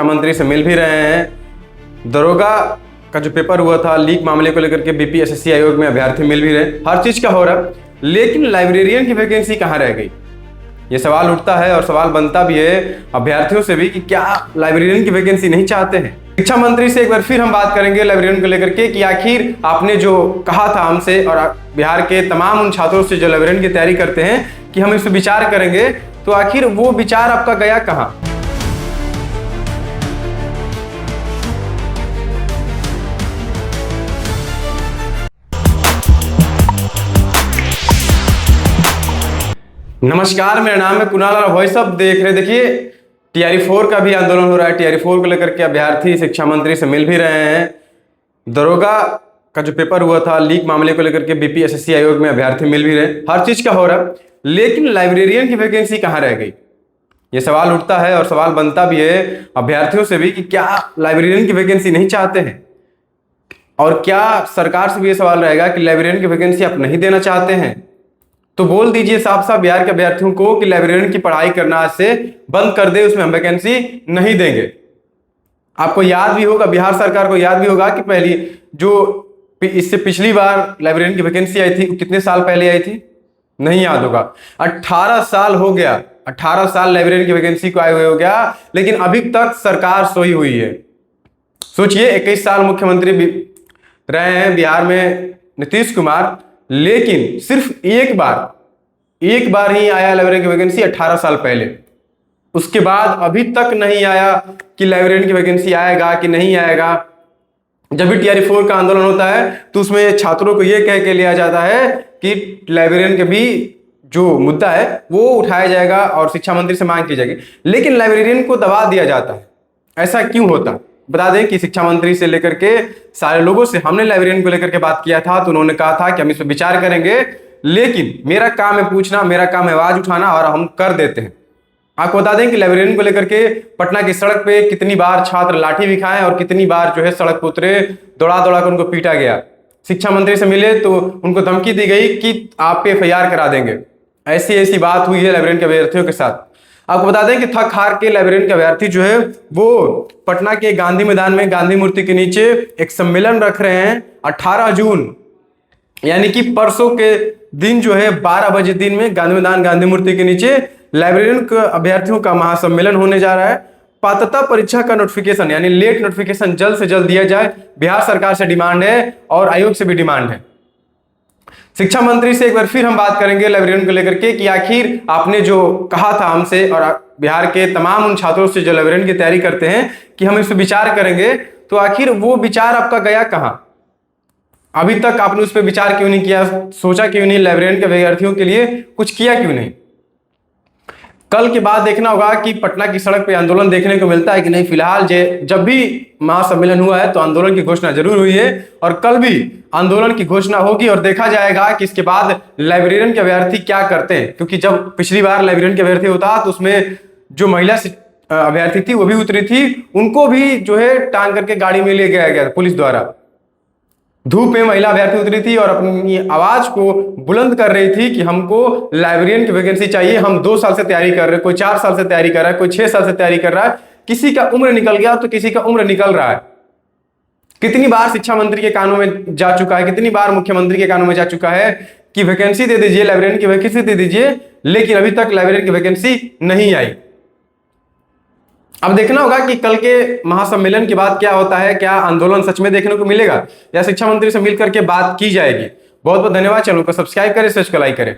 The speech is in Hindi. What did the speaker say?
मंत्री से मिल भी रहे हैं। दरोगा का जो पेपर हुआ था लीक मामले को लेकर के बीपीएससी आयोग में अभ्यर्थी मिल भी रहे, हर चीज का हो रहा, लेकिन लाइब्रेरियन की वैकेंसी कहाँ रह गई? ये सवाल उठता है और सवाल बनता भी है अभ्यर्थियों से भी कि क्या लाइब्रेरियन की वैकेंसी नहीं चाहते हैं। शिक्षा मंत्री से एक बार फिर हम बात करेंगे लाइब्रेरियन को लेकर के कि आखिर आपने जो कहा था हमसे और बिहार के तमाम उन छात्रों से जो लाइब्रेरियन की तैयारी करते हैं कि हम इस पर विचार करेंगे, तो आखिर वो विचार आपका गया कहाँ? नमस्कार, मेरा नाम है कुणाल और वॉइस ऑफ देख रहे। देखिए, टीआरई 4 का भी आंदोलन हो रहा है। टीआरई 4 को लेकर के अभ्यर्थी शिक्षा मंत्री से मिल भी रहे हैं। दरोगा का जो पेपर हुआ था लीक मामले को लेकर के बीपीएससी आयोग में अभ्यर्थी मिल भी रहे, हर चीज का हो रहा, लेकिन लाइब्रेरियन की वैकेंसी कहाँ रह गई? ये सवाल उठता है और सवाल बनता भी है अभ्यर्थियों से भी कि क्या लाइब्रेरियन की वैकेंसी नहीं चाहते हैं, और क्या सरकार से भी ये सवाल रहेगा कि लाइब्रेरियन की वैकेंसी आप नहीं देना चाहते हैं तो बोल दीजिए साफ साफ बिहार के अभ्यर्थियों को कि लाइब्रेरियन की पढ़ाई करना आज से बंद कर दे, उसमें हम वैकेंसी नहीं देंगे। आपको याद भी होगा, बिहार सरकार को याद भी होगा कि पहली जो इससे पिछली बार लाइब्रेरियन की वैकेंसी आई थी कितने साल पहले आई थी, नहीं याद होगा। 18 साल हो गया, 18 साल लाइब्रेरियन की वैकेंसी को आए हुए हो गया, लेकिन अभी तक सरकार सोई हुई है। सोचिए, 21 साल मुख्यमंत्री रहे हैं बिहार में नीतीश कुमार, लेकिन सिर्फ एक बार ही आया लाइब्रेरियन की वैकेंसी 18 साल पहले। उसके बाद अभी तक नहीं आया कि लाइब्रेरियन की वैकेंसी आएगा कि नहीं आएगा। जब भी टीआरई 4 का आंदोलन होता है तो उसमें छात्रों को यह कह के लिया जाता है कि लाइब्रेरियन के भी जो मुद्दा है वो उठाया जाएगा और शिक्षा मंत्री से मांग की जाएगी, लेकिन लाइब्रेरियन को दबा दिया जाता है। ऐसा क्यों होता? बता दें कि शिक्षा मंत्री से लेकर के सारे लोगों से हमने लाइब्रेरियन को लेकर के बात किया था, तो उन्होंने कहा था कि हम इस पर विचार करेंगे, लेकिन मेरा काम है पूछना, मेरा काम है आवाज उठाना, और हम कर देते हैं। आपको बता दें कि लाइब्रेरियन को लेकर के पटना की सड़क पे कितनी बार छात्र लाठी भी खाए और कितनी बार जो है सड़क पर उतरे, दौड़ा दौड़ा कर उनको पीटा गया। शिक्षा मंत्री से मिले तो उनको धमकी दी गई कि आप पे FIR करा देंगे। ऐसी बात हुई है लाइब्रेरियन के अभ्यर्थियों के साथ। आपको बता दें कि थक हार के लाइब्रेरियन के अभ्यर्थी जो है वो पटना के गांधी मैदान में गांधी मूर्ति के नीचे एक सम्मेलन रख रहे हैं 18 जून, यानी कि परसों के दिन जो है 12 बजे दिन में गांधी मैदान गांधी मूर्ति के नीचे लाइब्रेरियन के अभ्यर्थियों का महासम्मेलन होने जा रहा है। पात्रता परीक्षा का नोटिफिकेशन यानी लेट नोटिफिकेशन जल्द से जल्द दिया जाए, बिहार सरकार से डिमांड है और आयोग से भी डिमांड है। शिक्षा मंत्री से एक बार फिर हम बात करेंगे लाइब्रेरियन को लेकर के कि आखिर आपने जो कहा था हमसे और बिहार के तमाम उन छात्रों से जो लाइब्रेरियन की तैयारी करते हैं कि हम इस पर विचार करेंगे, तो आखिर वो विचार आपका गया कहाँ? अभी तक आपने उस पर विचार क्यों नहीं किया, सोचा क्यों नहीं, लाइब्रेरियन के विद्यार्थियों के लिए कुछ किया क्यों नहीं? कल के बाद देखना होगा कि पटना की सड़क पे आंदोलन देखने को मिलता है कि नहीं। फिलहाल जब भी महासम्मेलन हुआ है तो आंदोलन की घोषणा जरूर हुई है और कल भी आंदोलन की घोषणा होगी और देखा जाएगा कि इसके बाद लाइब्रेरियन के अभ्यर्थी क्या करते हैं। क्योंकि जब पिछली बार लाइब्रेरियन के अभ्यर्थी होता तो उसमें जो महिला अभ्यर्थी थी वो भी उतरी थी, उनको भी जो है टांग करके गाड़ी में ले गया गया पुलिस द्वारा। धूप में महिला अभ्यर्थी उतरी थी और अपनी आवाज को बुलंद कर रही थी कि हमको लाइब्रेरियन की वैकेंसी चाहिए। हम 2 साल से तैयारी कर रहे हैं, कोई 4 साल से तैयारी कर रहा है, कोई 6 साल से तैयारी कर रहा है, किसी का उम्र निकल गया तो किसी का उम्र निकल रहा है। कितनी बार शिक्षा मंत्री के कानों में जा चुका है, कितनी बार मुख्यमंत्री के कानों में जा चुका है कि वैकेंसी दे दीजिए, लाइब्रेरियन की वैकेंसी दे दीजिए, लेकिन अभी तक लाइब्रेरियन की वैकेंसी नहीं आई। अब देखना होगा कि कल के महासम्मेलन के बाद क्या होता है, क्या आंदोलन सच में देखने को मिलेगा या शिक्षा मंत्री से मिलकर के बात की जाएगी। बहुत बहुत धन्यवाद। चैनल को सब्सक्राइब करें, सर्च को लाइक करें।